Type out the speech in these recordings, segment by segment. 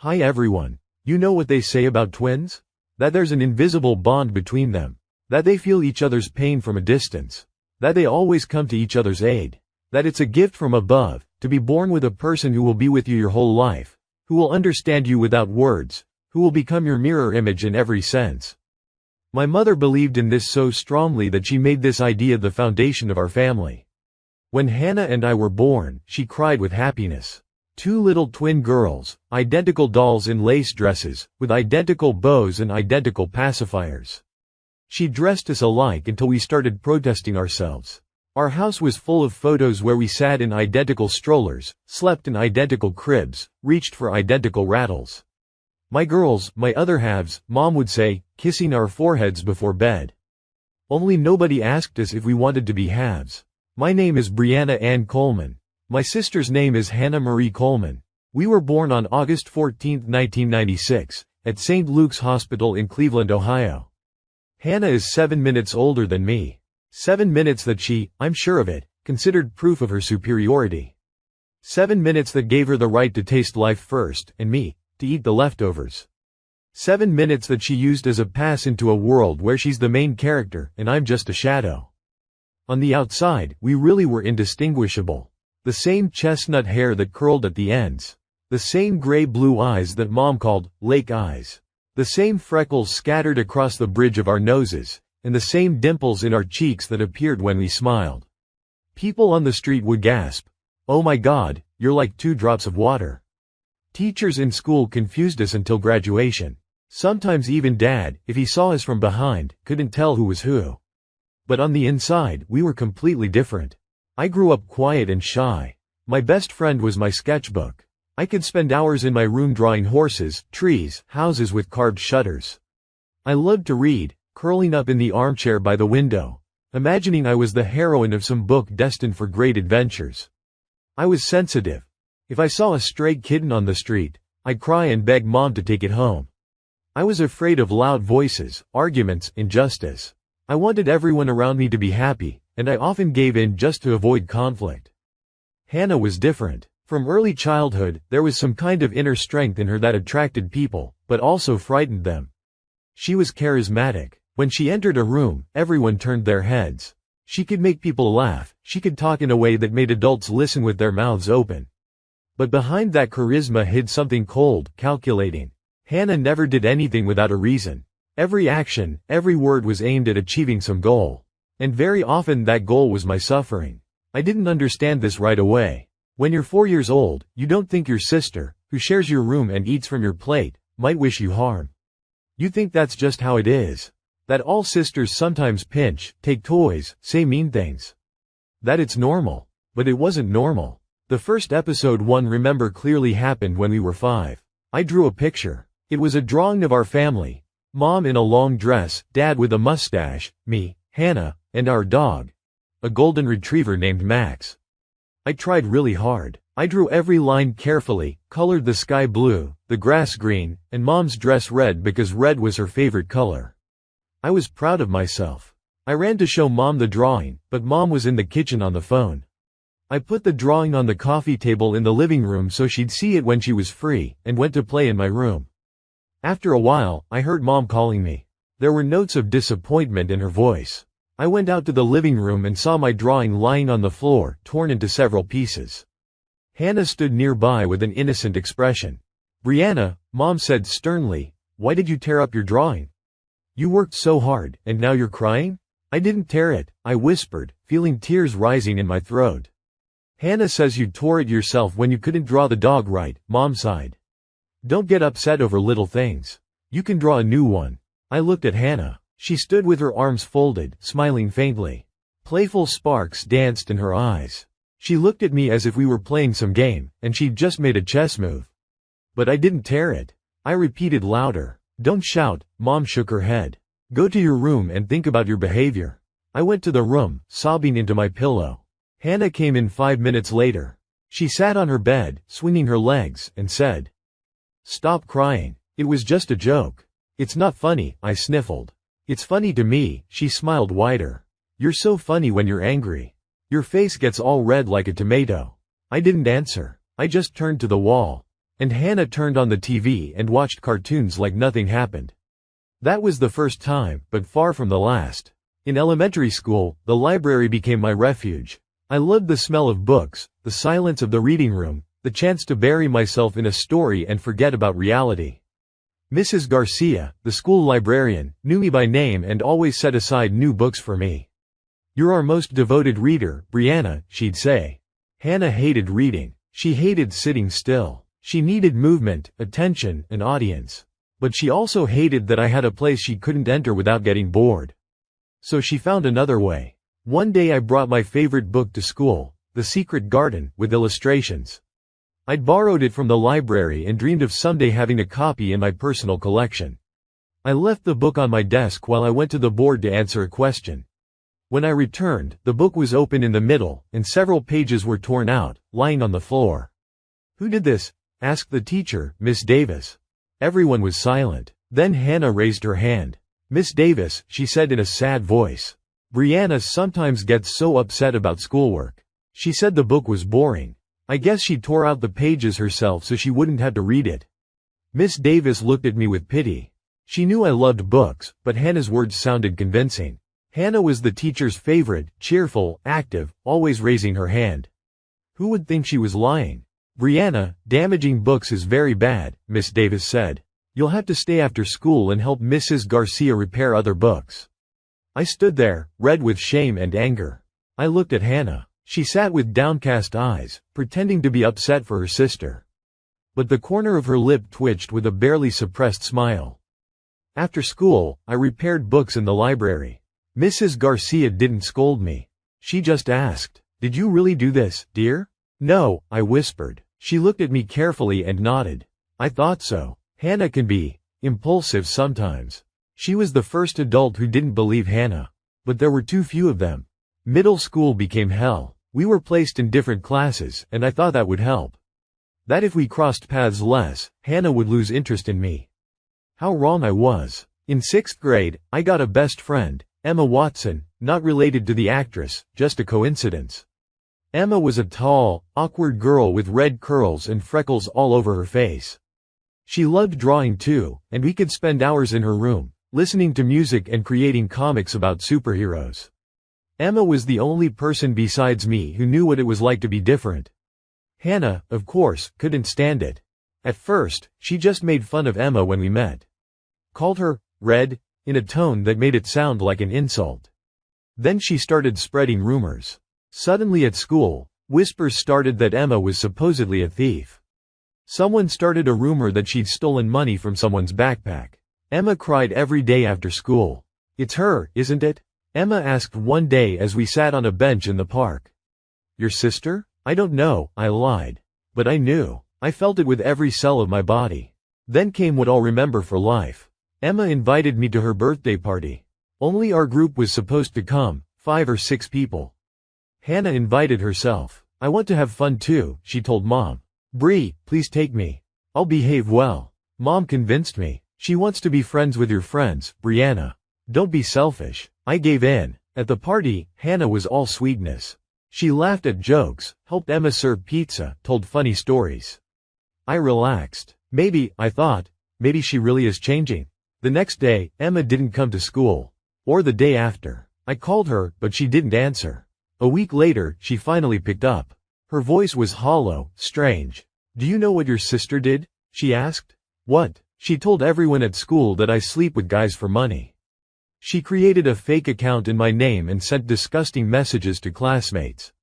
Hi everyone. You know what they say about twins? That there's an invisible bond between them. That they feel each other's pain from a distance. That they always come to each other's aid. That it's a gift from above, to be born with a person who will be with you your whole life, who will understand you without words, who will become your mirror image in every sense. My mother believed in this so strongly that she made this idea the foundation of our family. When Hannah and I were born, she cried with happiness. 2 little twin girls, identical dolls in lace dresses, with identical bows and identical pacifiers. She dressed us alike until we started protesting ourselves. Our house was full of photos where we sat in identical strollers, slept in identical cribs, reached for identical rattles. My girls, my other halves, Mom would say, kissing our foreheads before bed. Only nobody asked us if we wanted to be halves. My name is Brianna Ann Coleman. My sister's name is Hannah Marie Coleman. We were born on August 14, 1996, at St. Luke's Hospital in Cleveland, Ohio. Hannah is 7 minutes older than me. 7 minutes that she, I'm sure of it, considered proof of her superiority. 7 minutes that gave her the right to taste life first, and me, to eat the leftovers. 7 minutes that she used as a pass into a world where she's the main character and I'm just a shadow. On the outside, we really were indistinguishable. The same chestnut hair that curled at the ends. The same gray-blue eyes that Mom called lake eyes. The same freckles scattered across the bridge of our noses, and the same dimples in our cheeks that appeared when we smiled. People on the street would gasp, "Oh my God, you're like 2 drops of water." Teachers in school confused us until graduation. Sometimes even Dad, if he saw us from behind, couldn't tell who was who. But on the inside, we were completely different. I grew up quiet and shy. My best friend was my sketchbook. I could spend hours in my room drawing horses, trees, houses with carved shutters. I loved to read, curling up in the armchair by the window, imagining I was the heroine of some book destined for great adventures. I was sensitive. If I saw a stray kitten on the street, I'd cry and beg Mom to take it home. I was afraid of loud voices, arguments, injustice. I wanted everyone around me to be happy, and I often gave in just to avoid conflict. Hannah was different. From early childhood, there was some kind of inner strength in her that attracted people, but also frightened them. She was charismatic. When she entered a room, everyone turned their heads. She could make people laugh. She could talk in a way that made adults listen with their mouths open. But behind that charisma hid something cold, calculating. Hannah never did anything without a reason. Every action, every word was aimed at achieving some goal. And very often that goal was my suffering. I didn't understand this right away. When you're 4 years old, you don't think your sister, who shares your room and eats from your plate, might wish you harm. You think that's just how it is. That all sisters sometimes pinch, take toys, say mean things. That it's normal. But it wasn't normal. The first episode 1 remember clearly happened when we were 5. I drew a picture. It was a drawing of our family. Mom in a long dress, Dad with a mustache, me, Hannah, and our dog. A golden retriever named Max. I tried really hard. I drew every line carefully, colored the sky blue, the grass green, and Mom's dress red because red was her favorite color. I was proud of myself. I ran to show Mom the drawing, but Mom was in the kitchen on the phone. I put the drawing on the coffee table in the living room so she'd see it when she was free, and went to play in my room. After a while, I heard Mom calling me. There were notes of disappointment in her voice. I went out to the living room and saw my drawing lying on the floor, torn into several pieces. Hannah stood nearby with an innocent expression. "Brianna," Mom said sternly, "why did you tear up your drawing? You worked so hard, and now you're crying?" "I didn't tear it," I whispered, feeling tears rising in my throat. "Hannah says you tore it yourself when you couldn't draw the dog right," Mom sighed. "Don't get upset over little things. You can draw a new one." I looked at Hannah. She stood with her arms folded, smiling faintly. Playful sparks danced in her eyes. She looked at me as if we were playing some game, and she'd just made a chess move. "But I didn't tear it," I repeated louder. "Don't shout," Mom shook her head. "Go to your room and think about your behavior." I went to the room, sobbing into my pillow. Hannah came in 5 minutes later. She sat on her bed, swinging her legs, and said, "Stop crying. It was just a joke." "It's not funny," I sniffled. "It's funny to me," she smiled wider. "You're so funny when you're angry. Your face gets all red like a tomato." I didn't answer. I just turned to the wall. And Hannah turned on the TV and watched cartoons like nothing happened. That was the first time, but far from the last. In elementary school, the library became my refuge. I loved the smell of books, the silence of the reading room, the chance to bury myself in a story and forget about reality. Mrs. Garcia, the school librarian, knew me by name and always set aside new books for me. "You're our most devoted reader, Brianna," she'd say. Hannah hated reading. She hated sitting still. She needed movement, attention, an audience. But she also hated that I had a place she couldn't enter without getting bored. So she found another way. One day I brought my favorite book to school, The Secret Garden, with illustrations. I'd borrowed it from the library and dreamed of someday having a copy in my personal collection. I left the book on my desk while I went to the board to answer a question. When I returned, the book was open in the middle, and several pages were torn out, lying on the floor. "Who did this?" asked the teacher, Miss Davis. Everyone was silent. Then Hannah raised her hand. "Miss Davis," she said in a sad voice. "Brianna sometimes gets so upset about schoolwork. She said the book was boring. I guess she tore out the pages herself so she wouldn't have to read it." Miss Davis looked at me with pity. She knew I loved books, but Hannah's words sounded convincing. Hannah was the teacher's favorite, cheerful, active, always raising her hand. Who would think she was lying? "Brianna, damaging books is very bad," Miss Davis said. "You'll have to stay after school and help Mrs. Garcia repair other books." I stood there, red with shame and anger. I looked at Hannah. She sat with downcast eyes, pretending to be upset for her sister. But the corner of her lip twitched with a barely suppressed smile. After school, I repaired books in the library. Mrs. Garcia didn't scold me. She just asked, "Did you really do this, dear?" "No," I whispered. She looked at me carefully and nodded. "I thought so." Hannah can be impulsive sometimes. She was the first adult who didn't believe Hannah. But there were too few of them. Middle school became hell. We were placed in different classes, and I thought that would help. That if we crossed paths less, Hannah would lose interest in me. How wrong I was. In 6th grade, I got a best friend, Emma Watson, not related to the actress, just a coincidence. Emma was a tall, awkward girl with red curls and freckles all over her face. She loved drawing too, and we could spend hours in her room, listening to music and creating comics about superheroes. Emma was the only person besides me who knew what it was like to be different. Hannah, of course, couldn't stand it. At first, she just made fun of Emma when we met. Called her red, in a tone that made it sound like an insult. Then she started spreading rumors. Suddenly at school, whispers started that Emma was supposedly a thief. Someone started a rumor that she'd stolen money from someone's backpack. Emma cried every day after school. "It's her, isn't it?" Emma asked one day as we sat on a bench in the park. "Your sister?" "I don't know," I lied. But I knew. I felt it with every cell of my body. Then came what I'll remember for life. Emma invited me to her birthday party. Only our group was supposed to come, 5 or 6 people. Hannah invited herself. "I want to have fun too," she told Mom. "Bree, please take me. I'll behave well." Mom convinced me. "She wants to be friends with your friends, Brianna. Don't be selfish." I gave in. At the party, Hannah was all sweetness. She laughed at jokes, helped Emma serve pizza, told funny stories. I relaxed. Maybe, I thought, maybe she really is changing. The next day, Emma didn't come to school. Or the day after. I called her, but she didn't answer. A week later, she finally picked up. Her voice was hollow, strange. "Do you know what your sister did?" she asked. "What?" "She told everyone at school that I sleep with guys for money. She created a fake account in my name and sent disgusting messages to classmates.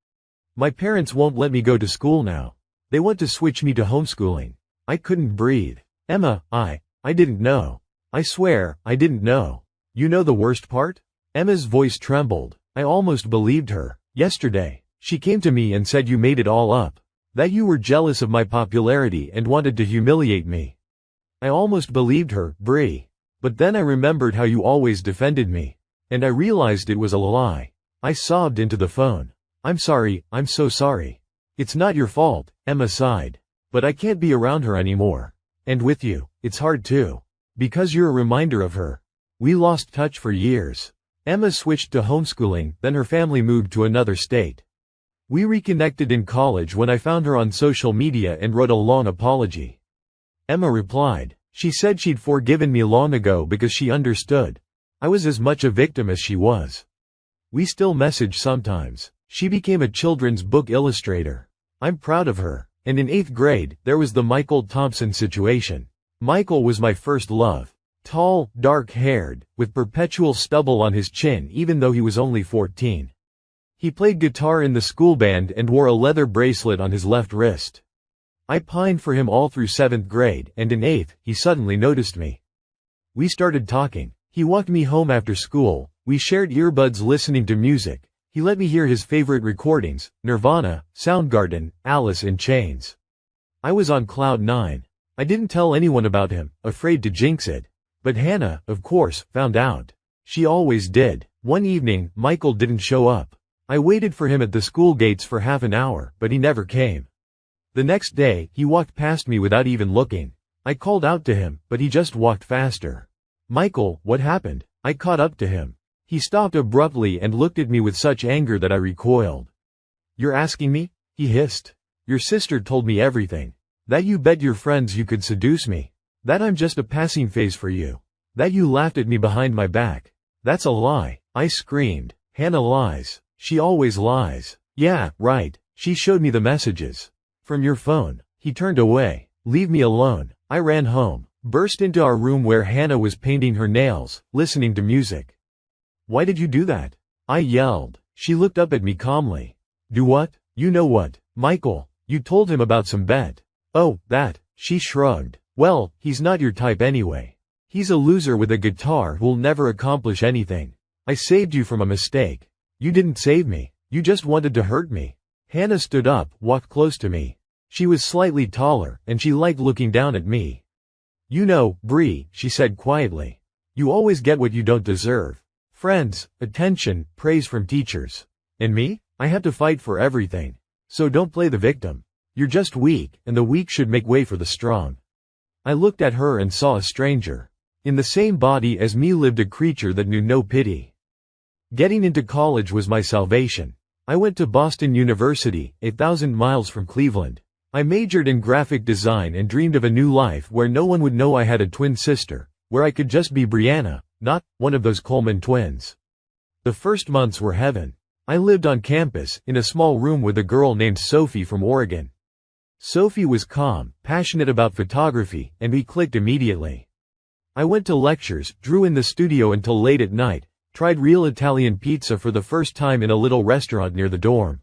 My parents won't let me go to school now. They want to switch me to homeschooling." I couldn't breathe. "Emma, I didn't know. I swear, I didn't know. You know the worst part?" Emma's voice trembled. I almost believed her. "Yesterday, she came to me and said you made it all up. That you were jealous of my popularity and wanted to humiliate me." I almost believed her, Bree. But then I remembered how you always defended me. And I realized it was a lie. I sobbed into the phone. "I'm sorry, I'm so sorry. It's not your fault," Emma sighed. "But I can't be around her anymore. And with you, it's hard too. Because you're a reminder of her. We lost touch for years." Emma switched to homeschooling, then her family moved to another state. We reconnected in college when I found her on social media and wrote a long apology. Emma replied. She said she'd forgiven me long ago because she understood. I was as much a victim as she was. We still message sometimes. She became a children's book illustrator. I'm proud of her. And in 8th grade, there was the Michael Thompson situation. Michael was my first love. Tall, dark-haired, with perpetual stubble on his chin even though he was only 14. He played guitar in the school band and wore a leather bracelet on his left wrist. I pined for him all through 7th grade, and in 8th, he suddenly noticed me. We started talking. He walked me home after school, we shared earbuds listening to music. He let me hear his favorite recordings, Nirvana, Soundgarden, Alice in Chains. I was on cloud 9. I didn't tell anyone about him, afraid to jinx it. But Hannah, of course, found out. She always did. One evening, Michael didn't show up. I waited for him at the school gates for half an hour, but he never came. The next day, he walked past me without even looking. I called out to him, but he just walked faster. Michael, what happened? I caught up to him. He stopped abruptly and looked at me with such anger that I recoiled. You're asking me? He hissed. Your sister told me everything. That you bet your friends you could seduce me. That I'm just a passing phase for you. That you laughed at me behind my back. That's a lie. I screamed. Hannah lies. She always lies. Yeah, right. She showed me the messages. From your phone. He turned away. Leave me alone. I ran home. Burst into our room where Hannah was painting her nails, listening to music. Why did you do that? I yelled. She looked up at me calmly. Do what? You know what, Michael? You told him about some bet. Oh, that. She shrugged. Well, he's not your type anyway. He's a loser with a guitar who'll never accomplish anything. I saved you from a mistake. You didn't save me. You just wanted to hurt me. Hannah stood up, walked close to me. She was slightly taller, and she liked looking down at me. You know, Bree, she said quietly. You always get what you don't deserve. Friends, attention, praise from teachers. And me? I have to fight for everything. So don't play the victim. You're just weak, and the weak should make way for the strong. I looked at her and saw a stranger. In the same body as me lived a creature that knew no pity. Getting into college was my salvation. I went to Boston University, 8,000 miles from Cleveland. I majored in graphic design and dreamed of a new life where no one would know I had a twin sister, where I could just be Brianna, not one of those Coleman twins. The first months were heaven. I lived on campus, in a small room with a girl named Sophie from Oregon. Sophie was calm, passionate about photography, and we clicked immediately. I went to lectures, drew in the studio until late at night, tried real Italian pizza for the first time in a little restaurant near the dorm.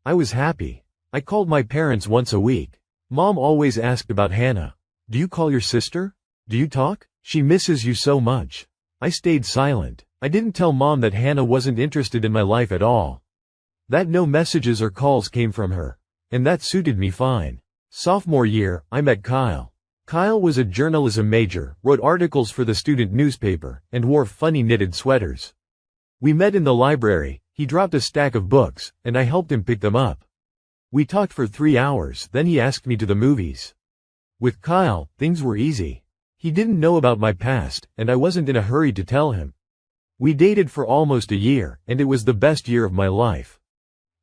I was happy. I called my parents once a week. Mom always asked about Hannah. Do you call your sister? Do you talk? She misses you so much. I stayed silent. I didn't tell Mom that Hannah wasn't interested in my life at all. That no messages or calls came from her. And that suited me fine. Sophomore year, I met Kyle. Kyle was a journalism major, wrote articles for the student newspaper, and wore funny knitted sweaters. We met in the library. He dropped a stack of books, and I helped him pick them up. We talked for 3 hours, then he asked me to the movies. With Kyle, things were easy. He didn't know about my past, and I wasn't in a hurry to tell him. We dated for almost a year, and it was the best year of my life.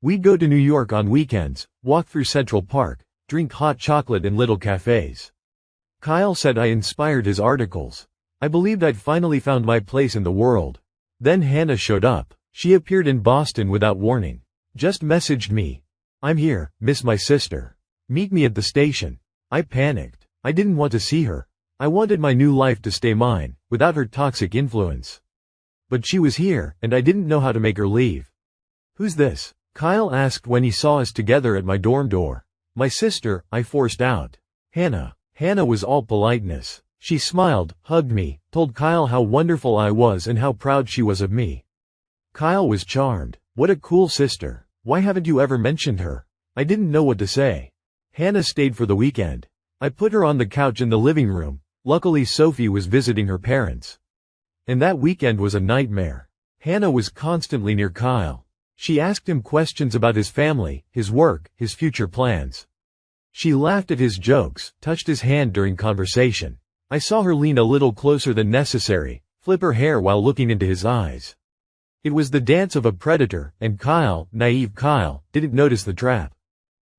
We'd go to New York on weekends, walk through Central Park, drink hot chocolate in little cafes. Kyle said I inspired his articles. I believed I'd finally found my place in the world. Then Hannah showed up. She appeared in Boston without warning. Just messaged me. I'm here, miss my sister. Meet me at the station. I panicked. I didn't want to see her. I wanted my new life to stay mine, without her toxic influence. But she was here, and I didn't know how to make her leave. Who's this? Kyle asked when he saw us together at my dorm door. My sister, I forced out. Hannah. Hannah was all politeness. She smiled, hugged me, told Kyle how wonderful I was and how proud she was of me. Kyle was charmed. What a cool sister. Why haven't you ever mentioned her? I didn't know what to say. Hannah stayed for the weekend. I put her on the couch in the living room. Luckily Sophie was visiting her parents. And that weekend was a nightmare. Hannah was constantly near Kyle. She asked him questions about his family, his work, his future plans. She laughed at his jokes, touched his hand during conversation. I saw her lean a little closer than necessary, flip her hair while looking into his eyes. It was the dance of a predator, and Kyle, naive Kyle, didn't notice the trap.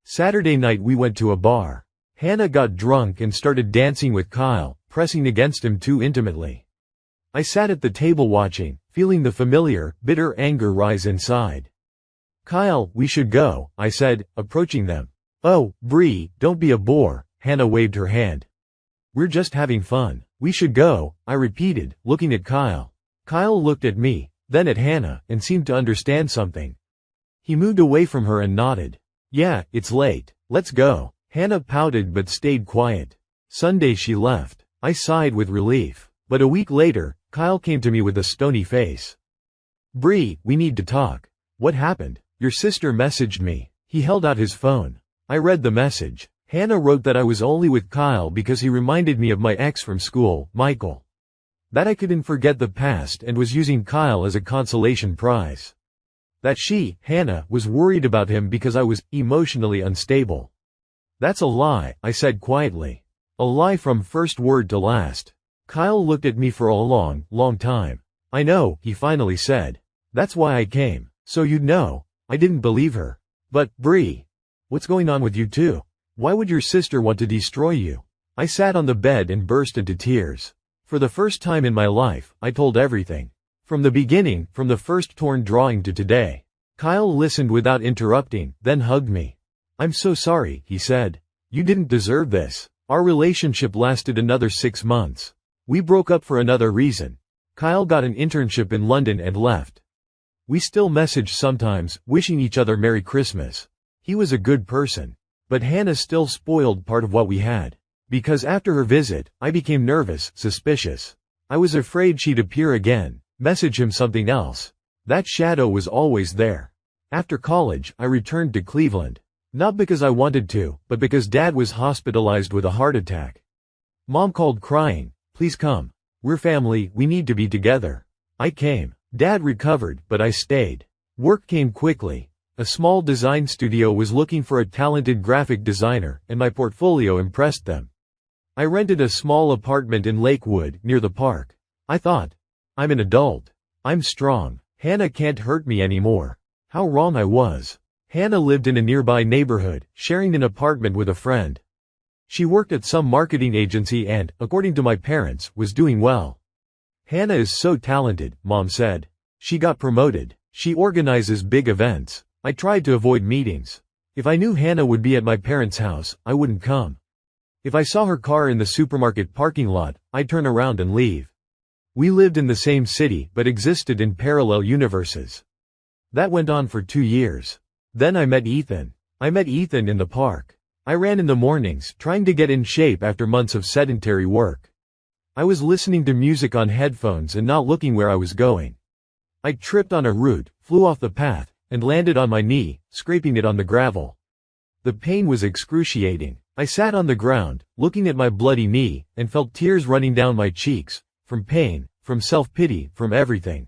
Saturday night we went to a bar. Hannah got drunk and started dancing with Kyle, pressing against him too intimately. I sat at the table watching, feeling the familiar, bitter anger rise inside. "Kyle, we should go," I said, approaching them. "Oh, Bree, don't be a bore," Hannah waved her hand. "We're just having fun. We should go," I repeated, looking at Kyle. Kyle looked at me, then at Hannah, and seemed to understand something. He moved away from her and nodded. "Yeah, it's late. Let's go." Hannah pouted but stayed quiet. Sunday she left. I sighed with relief. But a week later, Kyle came to me with a stony face. "Bree, we need to talk." "What happened?" "Your sister messaged me." He held out his phone. I read the message. Hannah wrote that I was only with Kyle because he reminded me of my ex from school, Michael. That I couldn't forget the past and was using Kyle as a consolation prize. That she, Hannah, was worried about him because I was emotionally unstable. "That's a lie," I said quietly. A lie from first word to last. Kyle looked at me for a long, long time. "I know," he finally said. "That's why I came. So you'd know." I didn't believe her. "But, Bree, what's going on with you two? Why would your sister want to destroy you?" I sat on the bed and burst into tears. For the first time in my life, I told everything. From the beginning, from the first torn drawing to today. Kyle listened without interrupting, then hugged me. "I'm so sorry," he said. "You didn't deserve this." Our relationship lasted another 6 months. We broke up for another reason. Kyle got an internship in London and left. We still message sometimes, wishing each other Merry Christmas. He was a good person. But Hannah still spoiled part of what we had. Because after her visit, I became nervous, suspicious. I was afraid she'd appear again, message him something else. That shadow was always there. After college, I returned to Cleveland. Not because I wanted to, but because Dad was hospitalized with a heart attack. Mom called crying, "Please come. We're family, we need to be together." I came. Dad recovered, but I stayed. Work came quickly. A small design studio was looking for a talented graphic designer, and my portfolio impressed them. I rented a small apartment in Lakewood, near the park. I thought, I'm an adult. I'm strong. Hannah can't hurt me anymore. How wrong I was. Hannah lived in a nearby neighborhood, sharing an apartment with a friend. She worked at some marketing agency and, according to my parents, was doing well. "Hannah is so talented," Mom said. "She got promoted. She organizes big events." I tried to avoid meetings. If I knew Hannah would be at my parents' house, I wouldn't come. If I saw her car in the supermarket parking lot, I'd turn around and leave. We lived in the same city but existed in parallel universes. That went on for 2 years. Then I met Ethan. I met Ethan in the park. I ran in the mornings, trying to get in shape after months of sedentary work. I was listening to music on headphones and not looking where I was going. I tripped on a root, flew off the path, and landed on my knee, scraping it on the gravel. The pain was excruciating. I sat on the ground, looking at my bloody knee, and felt tears running down my cheeks, from pain, from self-pity, from everything.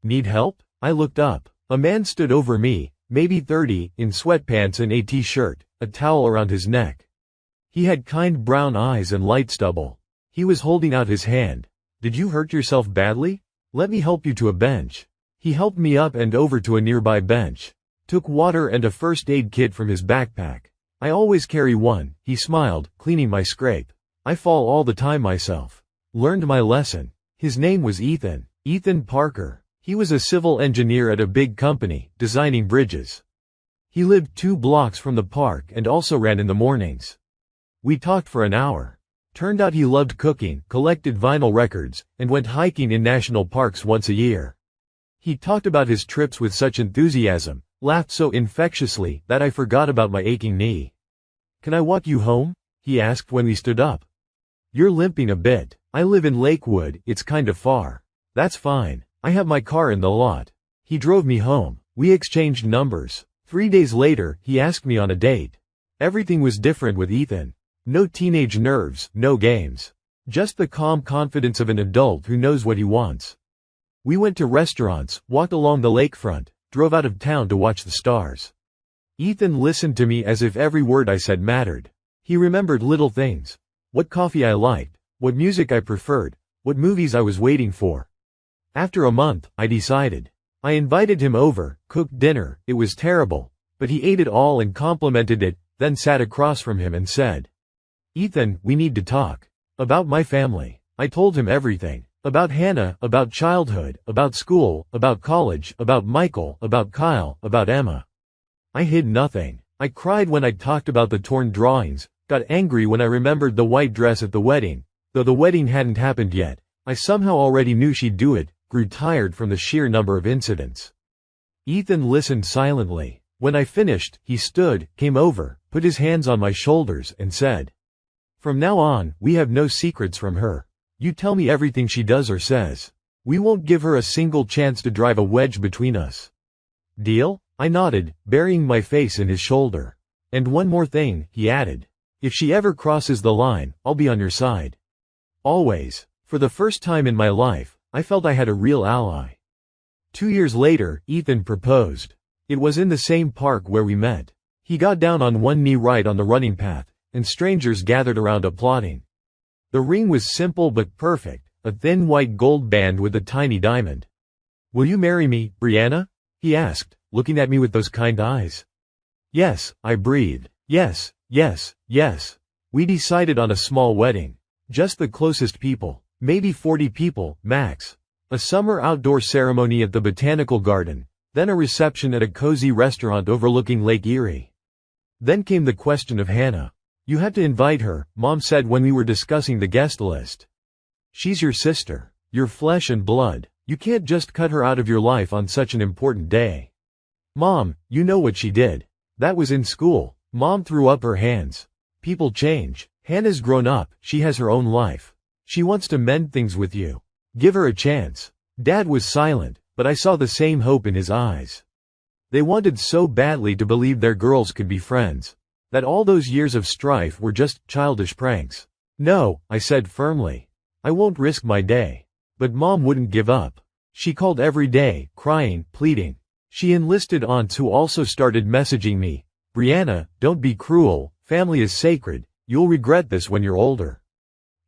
"Need help?" I looked up. A man stood over me, maybe 30, in sweatpants and a t-shirt, a towel around his neck. He had kind brown eyes and light stubble. He was holding out his hand. "Did you hurt yourself badly? Let me help you to a bench." He helped me up and over to a nearby bench. Took water and a first aid kit from his backpack. "I always carry one," he smiled, cleaning my scrape. "I fall all the time myself." Learned my lesson. His name was Ethan. Ethan Parker. He was a civil engineer at a big company, designing bridges. He lived 2 blocks from the park and also ran in the mornings. We talked for an hour. Turned out he loved cooking, collected vinyl records, and went hiking in national parks once a year. He talked about his trips with such enthusiasm, laughed so infectiously, that I forgot about my aching knee. "Can I walk you home?" he asked when we stood up. "You're limping a bit. I live in Lakewood, it's kind of far." "That's fine. I have my car in the lot." He drove me home. We exchanged numbers. 3 days later, he asked me on a date. Everything was different with Ethan. No teenage nerves, no games. Just the calm confidence of an adult who knows what he wants. We went to restaurants, walked along the lakefront, drove out of town to watch the stars. Ethan listened to me as if every word I said mattered. He remembered little things. What coffee I liked, what music I preferred, what movies I was waiting for. After a month, I decided. I invited him over, cooked dinner, it was terrible, but he ate it all and complimented it, then sat across from him and said, Ethan, we need to talk. About my family. I told him everything. About Hannah, about childhood, about school, about college, about Michael, about Kyle, about Emma. I hid nothing. I cried when I talked about the torn drawings, got angry when I remembered the white dress at the wedding. Though the wedding hadn't happened yet, I somehow already knew she'd do it, grew tired from the sheer number of incidents. Ethan listened silently. When I finished, he stood, came over, put his hands on my shoulders, and said, "From now on, we have no secrets from her. You tell me everything she does or says. We won't give her a single chance to drive a wedge between us. Deal?" I nodded, burying my face in his shoulder. "And one more thing," he added. "If she ever crosses the line, I'll be on your side. Always." For the first time in my life, I felt I had a real ally. 2 years later, Ethan proposed. It was in the same park where we met. He got down on one knee right on the running path, and strangers gathered around applauding. The ring was simple but perfect, a thin white gold band with a tiny diamond. "Will you marry me, Brianna?" he asked, looking at me with those kind eyes. "Yes," I breathed. "Yes, yes, yes." We decided on a small wedding. Just the closest people. Maybe 40 people, max. A summer outdoor ceremony at the Botanical Garden, then a reception at a cozy restaurant overlooking Lake Erie. Then came the question of Hannah. "You had to invite her," Mom said when we were discussing the guest list. "She's your sister. Your flesh and blood. You can't just cut her out of your life on such an important day." "Mom, you know what she did. That was in school." Mom threw up her hands. "People change. Hannah's grown up, she has her own life. She wants to mend things with you. Give her a chance." Dad was silent, but I saw the same hope in his eyes. They wanted so badly to believe their girls could be friends. That all those years of strife were just childish pranks. "No," I said firmly. "I won't risk my day." But Mom wouldn't give up. She called every day, crying, pleading. She enlisted aunts who also started messaging me. "Brianna, don't be cruel, family is sacred, you'll regret this when you're older."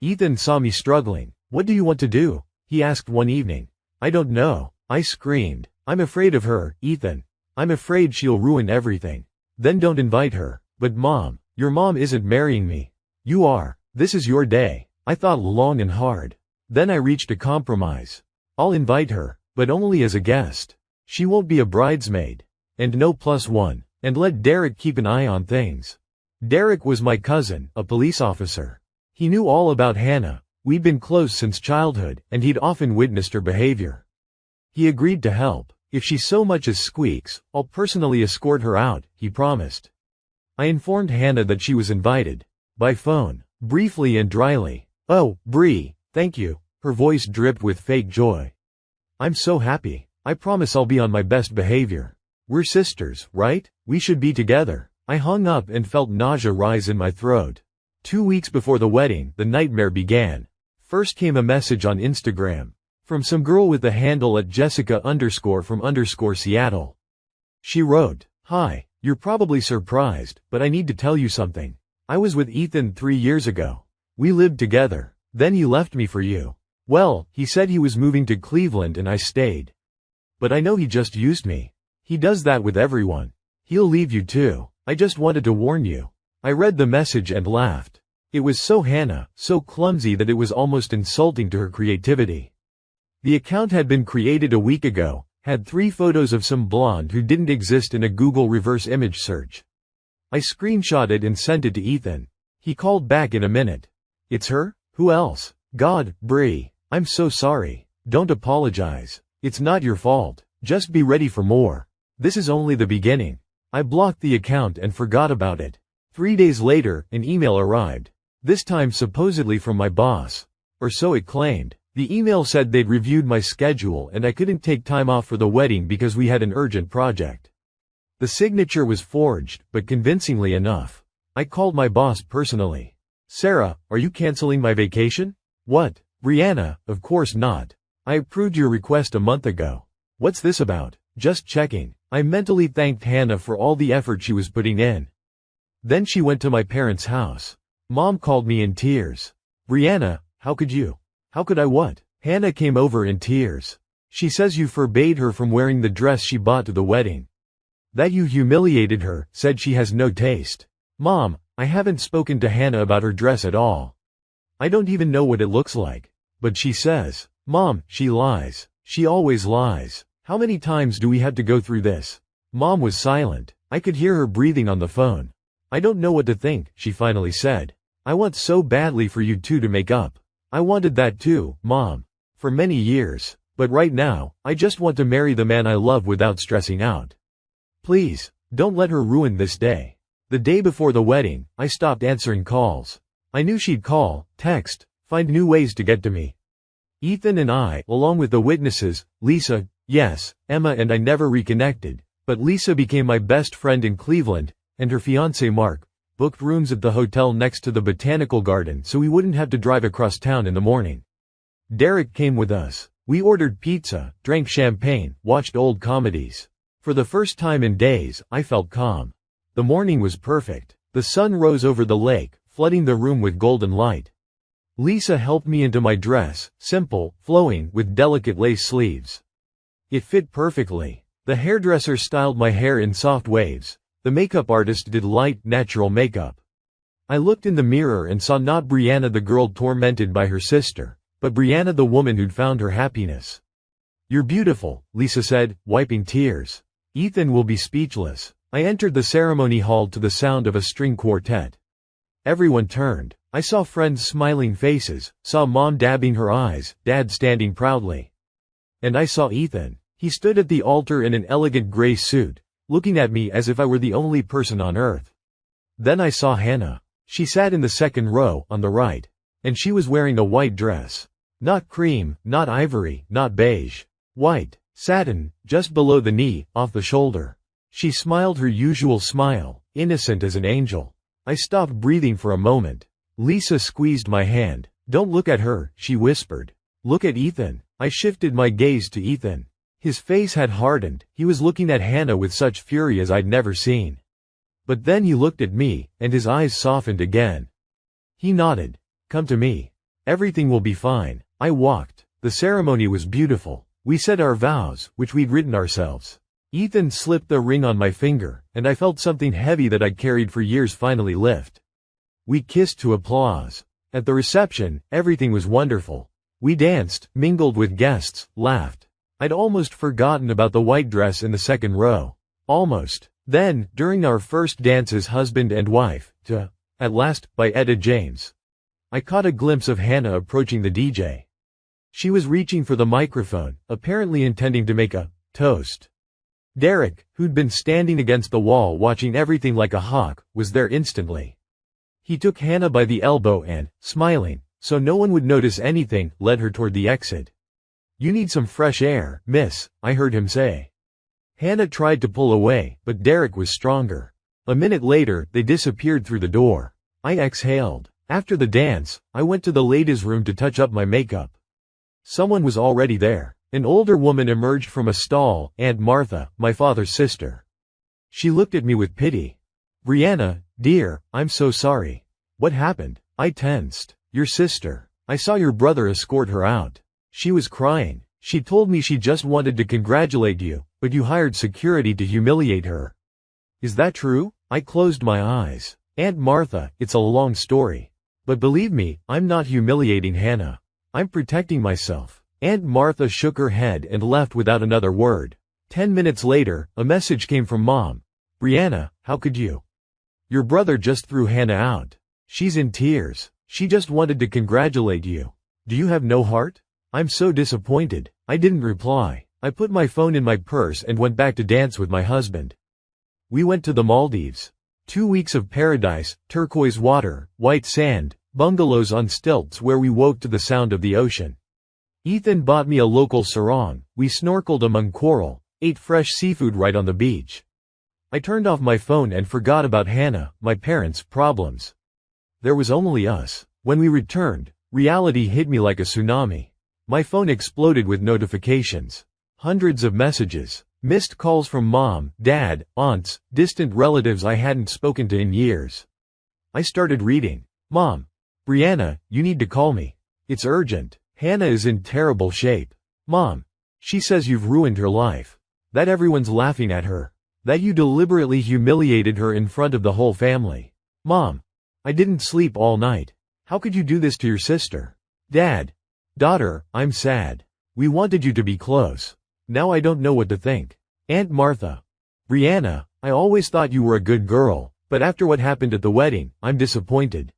Ethan saw me struggling. "What do you want to do?" he asked one evening. "I don't know," I screamed. "I'm afraid of her, Ethan. I'm afraid she'll ruin everything." "Then don't invite her." "But Mom, your mom isn't marrying me." "You are. This is your day." I thought long and hard. Then I reached a compromise. "I'll invite her, but only as a guest. She won't be a bridesmaid. And no +1. And let Derek keep an eye on things." Derek was my cousin, a police officer. He knew all about Hannah. We'd been close since childhood, and he'd often witnessed her behavior. He agreed to help. "If she so much as squeaks, I'll personally escort her out," he promised. I informed Hannah that she was invited. By phone. Briefly and dryly. "Oh, Bree, thank you." Her voice dripped with fake joy. "I'm so happy. I promise I'll be on my best behavior. We're sisters, right? We should be together." I hung up and felt nausea rise in my throat. 2 weeks before the wedding, the nightmare began. First came a message on Instagram. From some girl with the handle at Jessica_from_Seattle. She wrote, "Hi, you're probably surprised, but I need to tell you something. I was with Ethan 3 years ago. We lived together. Then he left me for you. Well, he said he was moving to Cleveland and I stayed. But I know he just used me. He does that with everyone. He'll leave you too. I just wanted to warn you." I read the message and laughed. It was so Hannah, so clumsy that it was almost insulting to her creativity. The account had been created a week ago, had 3 photos of some blonde who didn't exist in a Google reverse image search. I screenshot it and sent it to Ethan. He called back in a minute. "It's her? Who else? God, Bree, I'm so sorry. Don't apologize. It's not your fault. Just be ready for more. This is only the beginning." I blocked the account and forgot about it. 3 days later, an email arrived. This time supposedly from my boss. Or so it claimed. The email said they'd reviewed my schedule and I couldn't take time off for the wedding because we had an urgent project. The signature was forged, but convincingly enough. I called my boss personally. "Sarah, are you canceling my vacation?" "What? Brianna, of course not. I approved your request a month ago." "What's this about?" "Just checking." I mentally thanked Hannah for all the effort she was putting in. Then she went to my parents' house. Mom called me in tears. "Brianna, how could you?" "How could I what?" Hannah came over in tears. "She says you forbade her from wearing the dress she bought to the wedding. That you humiliated her, said she has no taste." "Mom, I haven't spoken to Hannah about her dress at all. I don't even know what it looks like. But she says, Mom, she lies. She always lies. How many times do we have to go through this? Mom was silent. I could hear her breathing on the phone. I don't know what to think, she finally said. I want so badly for you two to make up. I wanted that too, Mom. For many years. But right now, I just want to marry the man I love without stressing out. Please, don't let her ruin this day. The day before the wedding, I stopped answering calls. I knew she'd call, text, find new ways to get to me. Ethan and I, along with the witnesses, Lisa, yes, Emma and I never reconnected, but Lisa became my best friend in Cleveland, and her fiancé Mark, booked rooms at the hotel next to the botanical garden so we wouldn't have to drive across town in the morning. Derek came with us. We ordered pizza, drank champagne, watched old comedies. For the first time in days, I felt calm. The morning was perfect. The sun rose over the lake, flooding the room with golden light. Lisa helped me into my dress, simple, flowing, with delicate lace sleeves. It fit perfectly. The hairdresser styled my hair in soft waves. The makeup artist did light, natural makeup. I looked in the mirror and saw not Brianna the girl tormented by her sister, but Brianna the woman who'd found her happiness. You're beautiful, Lisa said, wiping tears. Ethan will be speechless. I entered the ceremony hall to the sound of a string quartet. Everyone turned. I saw friends' smiling faces, saw Mom dabbing her eyes, Dad standing proudly. And I saw Ethan. He stood at the altar in an elegant gray suit, looking at me as if I were the only person on earth. Then I saw Hannah. She sat in the second row, on the right. And she was wearing a white dress. Not cream, not ivory, not beige. White, satin, just below the knee, off the shoulder. She smiled her usual smile, innocent as an angel. I stopped breathing for a moment. Lisa squeezed my hand. Don't look at her, she whispered. Look at Ethan. I shifted my gaze to Ethan. His face had hardened. He was looking at Hannah with such fury as I'd never seen. But then he looked at me, and his eyes softened again. He nodded. Come to me. Everything will be fine. I walked. The ceremony was beautiful. We said our vows, which we'd written ourselves. Ethan slipped the ring on my finger, and I felt something heavy that I'd carried for years finally lift. We kissed to applause. At the reception, everything was wonderful. We danced, mingled with guests, laughed. I'd almost forgotten about the white dress in the second row. Almost. Then, during our first dance as husband and wife, to At Last, by Etta James, I caught a glimpse of Hannah approaching the DJ. She was reaching for the microphone, apparently intending to make a toast. Derek, who'd been standing against the wall watching everything like a hawk, was there instantly. He took Hannah by the elbow and, smiling, so no one would notice anything, led her toward the exit. You need some fresh air, miss, I heard him say. Hannah tried to pull away, but Derek was stronger. A minute later, they disappeared through the door. I exhaled. After the dance, I went to the ladies' room to touch up my makeup. Someone was already there. An older woman emerged from a stall, Aunt Martha, my father's sister. She looked at me with pity. Brianna, dear, I'm so sorry. What happened? I tensed. Your sister. I saw your brother escort her out. She was crying. She told me she just wanted to congratulate you, but you hired security to humiliate her. Is that true? I closed my eyes. Aunt Martha, it's a long story. But believe me, I'm not humiliating Hannah. I'm protecting myself. Aunt Martha shook her head and left without another word. 10 minutes later, a message came from Mom. Brianna, how could you? Your brother just threw Hannah out. She's in tears. She just wanted to congratulate you. Do you have no heart? I'm so disappointed. I didn't reply. I put my phone in my purse and went back to dance with my husband. We went to the Maldives. 2 weeks of paradise, turquoise water, white sand, bungalows on stilts where we woke to the sound of the ocean. Ethan bought me a local sarong. We snorkeled among coral, ate fresh seafood right on the beach. I turned off my phone and forgot about Hannah, my parents' problems. There was only us. When we returned, reality hit me like a tsunami. My phone exploded with notifications. Hundreds of messages. Missed calls from Mom, Dad, aunts, distant relatives I hadn't spoken to in years. I started reading. Mom. Brianna, you need to call me. It's urgent. Hannah is in terrible shape. Mom. She says you've ruined her life. That everyone's laughing at her. That you deliberately humiliated her in front of the whole family. Mom. I didn't sleep all night. How could you do this to your sister? Dad. Daughter, I'm sad. We wanted you to be close. Now I don't know what to think. Aunt Martha. Brianna, I always thought you were a good girl, but after what happened at the wedding, I'm disappointed.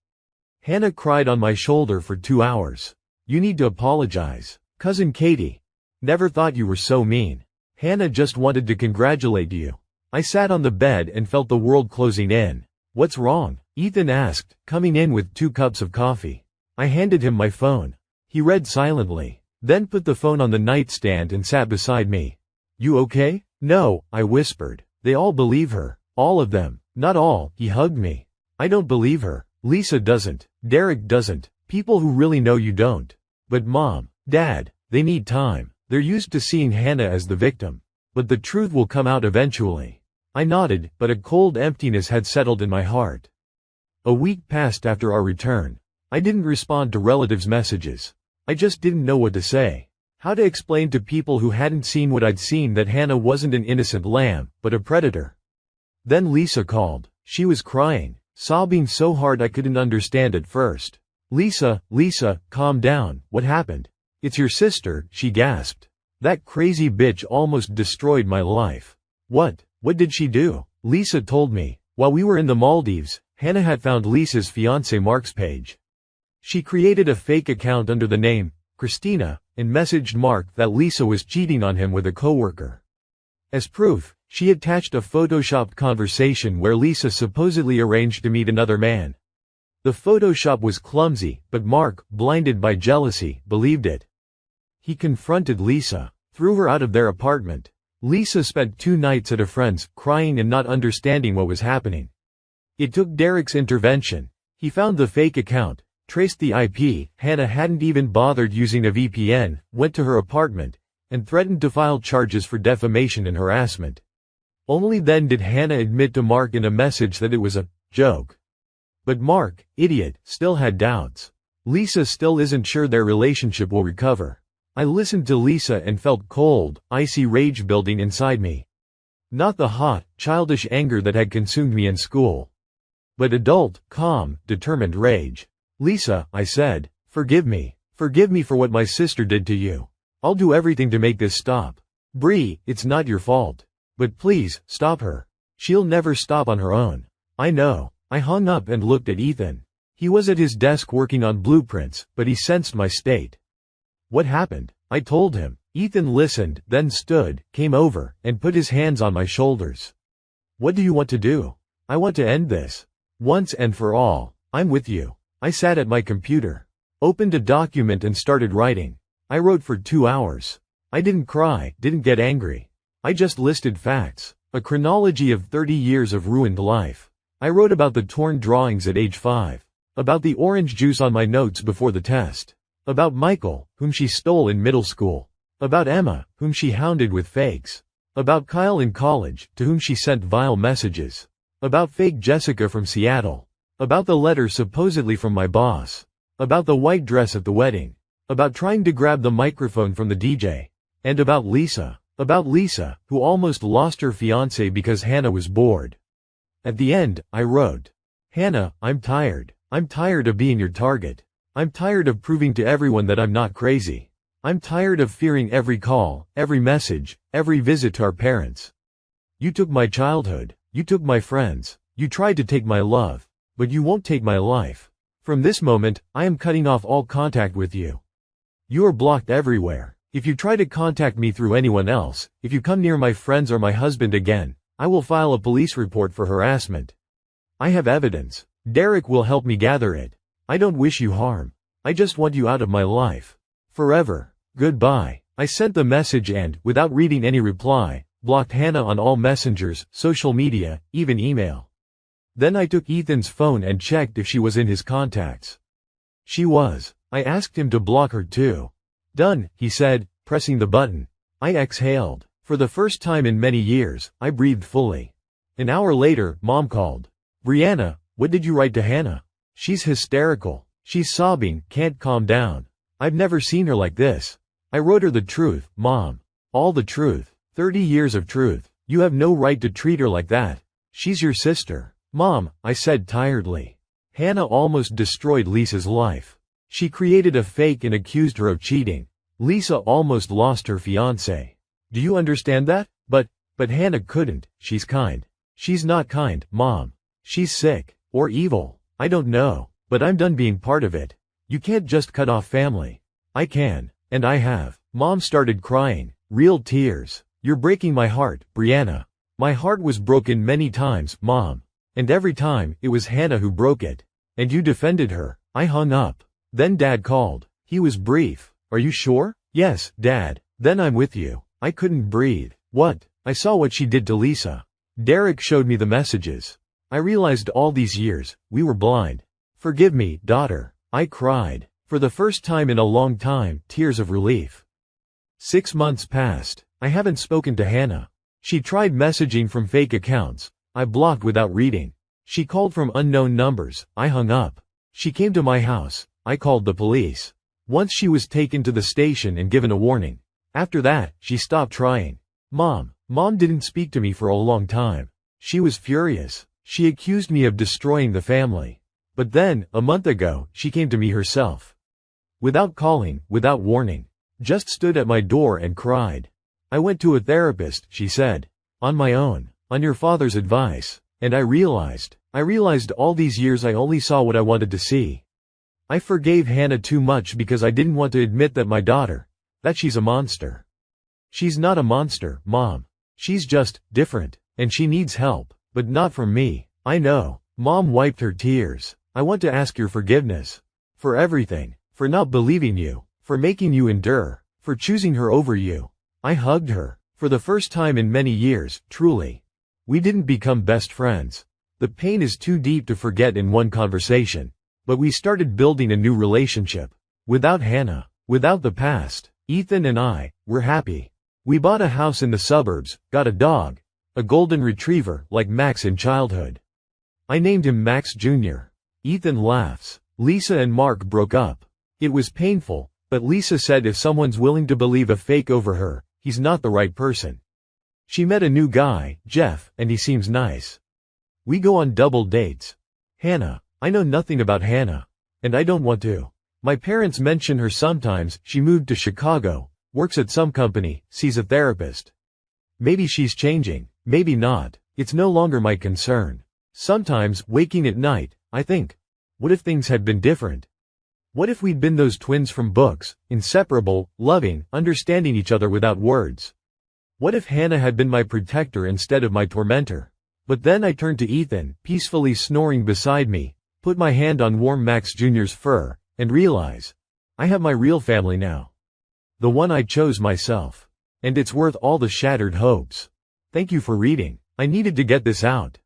Hannah cried on my shoulder for 2 hours. You need to apologize. Cousin Katie. Never thought you were so mean. Hannah just wanted to congratulate you. I sat on the bed and felt the world closing in. What's wrong? Ethan asked, coming in with 2 cups of coffee. I handed him my phone. He read silently, then put the phone on the nightstand and sat beside me. You okay? No, I whispered. They all believe her. All of them. Not all. He hugged me. I don't believe her. Lisa doesn't. Derek doesn't. People who really know you don't. But Mom, Dad, they need time. They're used to seeing Hannah as the victim. But the truth will come out eventually. I nodded, but a cold emptiness had settled in my heart. A week passed after our return. I didn't respond to relatives' messages. I just didn't know what to say. How to explain to people who hadn't seen what I'd seen that Hannah wasn't an innocent lamb, but a predator. Then Lisa called. She was crying, sobbing so hard I couldn't understand at first. Lisa, calm down. What happened? It's your sister, she gasped. That crazy bitch almost destroyed my life. What did she do? Lisa told me. While we were in the Maldives, Hannah had found Lisa's fiancé Mark's page. She created a fake account under the name, Christina, and messaged Mark that Lisa was cheating on him with a coworker. As proof, she attached a photoshopped conversation where Lisa supposedly arranged to meet another man. The Photoshop was clumsy, but Mark, blinded by jealousy, believed it. He confronted Lisa, threw her out of their apartment. Lisa spent 2 nights at a friend's, crying and not understanding what was happening. It took Derek's intervention. He found the fake account, traced the IP, Hannah hadn't even bothered using a VPN, went to her apartment, and threatened to file charges for defamation and harassment. Only then did Hannah admit to Mark in a message that it was a joke. But Mark, idiot, still had doubts. Lisa still isn't sure their relationship will recover. I listened to Lisa and felt cold, icy rage building inside me. Not the hot, childish anger that had consumed me in school, but adult, calm, determined rage. Lisa, I said, forgive me. Forgive me for what my sister did to you. I'll do everything to make this stop. Bree, it's not your fault. But please, stop her. She'll never stop on her own. I know. I hung up and looked at Ethan. He was at his desk working on blueprints, but he sensed my state. What happened? I told him. Ethan listened, then stood, came over, and put his hands on my shoulders. What do you want to do? I want to end this. Once and for all. I'm with you. I sat at my computer, opened a document and started writing. I wrote for 2 hours. I didn't cry, didn't get angry. I just listed facts, a chronology of 30 years of ruined life. I wrote about the torn drawings at age 5, about the orange juice on my notes before the test, about Michael, whom she stole in middle school, about Emma, whom she hounded with fakes, about Kyle in college, to whom she sent vile messages, about fake Jessica from Seattle, about the letter supposedly from my boss, about the white dress at the wedding, about trying to grab the microphone from the DJ, and about Lisa, who almost lost her fiancé because Hannah was bored. At the end, I wrote, Hannah, I'm tired. I'm tired of being your target. I'm tired of proving to everyone that I'm not crazy. I'm tired of fearing every call, every message, every visit to our parents. You took my childhood. You took my friends. You tried to take my love. But you won't take my life. From this moment, I am cutting off all contact with you. You are blocked everywhere. If you try to contact me through anyone else, if you come near my friends or my husband again, I will file a police report for harassment. I have evidence. Derek will help me gather it. I don't wish you harm. I just want you out of my life. Forever. Goodbye. I sent the message and, without reading any reply, blocked Hannah on all messengers, social media, even email. Then I took Ethan's phone and checked if she was in his contacts. She was. I asked him to block her too. Done, he said, pressing the button. I exhaled. For the first time in many years, I breathed fully. An hour later, Mom called. Brianna, what did you write to Hannah? She's hysterical. She's sobbing, can't calm down. I've never seen her like this. I wrote her the truth, Mom. All the truth. 30 years of truth. You have no right to treat her like that. She's your sister. Mom, I said tiredly. Hannah almost destroyed Lisa's life. She created a fake and accused her of cheating. Lisa almost lost her fiancé. Do you understand that? But Hannah couldn't. She's kind. She's not kind, Mom. She's sick. Or evil. I don't know. But I'm done being part of it. You can't just cut off family. I can. And I have. Mom started crying. Real tears. You're breaking my heart, Brianna. My heart was broken many times, Mom. And every time, it was Hannah who broke it. And you defended her. I hung up. Then Dad called. He was brief. Are you sure? Yes, Dad. Then I'm with you. I couldn't breathe. What? I saw what she did to Lisa. Derek showed me the messages. I realized all these years, we were blind. Forgive me, daughter. I cried. For the first time in a long time, tears of relief. 6 months passed. I haven't spoken to Hannah. She tried messaging from fake accounts. I blocked without reading. She called from unknown numbers. I hung up. She came to my house. I called the police. Once she was taken to the station and given a warning. After that, she stopped trying. Mom didn't speak to me for a long time. She was furious. She accused me of destroying the family. But then, a month ago, she came to me herself. Without calling, without warning. Just stood at my door and cried. I went to a therapist, she said. On my own. On your father's advice. And I realized all these years I only saw what I wanted to see. I forgave Hannah too much because I didn't want to admit that my daughter, that she's a monster. She's not a monster, Mom. She's just different, and she needs help, but not from me. I know. Mom wiped her tears. I want to ask your forgiveness. For everything. For not believing you. For making you endure. For choosing her over you. I hugged her. For the first time in many years, truly. We didn't become best friends. The pain is too deep to forget in one conversation. But we started building a new relationship. Without Hannah. Without the past. Ethan and I, we're happy. We bought a house in the suburbs, got a dog. A golden retriever, like Max in childhood. I named him Max Jr. Ethan laughs. Lisa and Mark broke up. It was painful, but Lisa said if someone's willing to believe a fake over her, he's not the right person. She met a new guy, Jeff, and he seems nice. We go on double dates. Hannah. I know nothing about Hannah. And I don't want to. My parents mention her sometimes. She moved to Chicago, works at some company, sees a therapist. Maybe she's changing, maybe not. It's no longer my concern. Sometimes, waking at night, I think, what if things had been different? What if we'd been those twins from books, inseparable, loving, understanding each other without words? What if Hannah had been my protector instead of my tormentor? But then I turned to Ethan, peacefully snoring beside me, put my hand on warm Max Jr.'s fur, and realize, I have my real family now. The one I chose myself. And it's worth all the shattered hopes. Thank you for reading. I needed to get this out.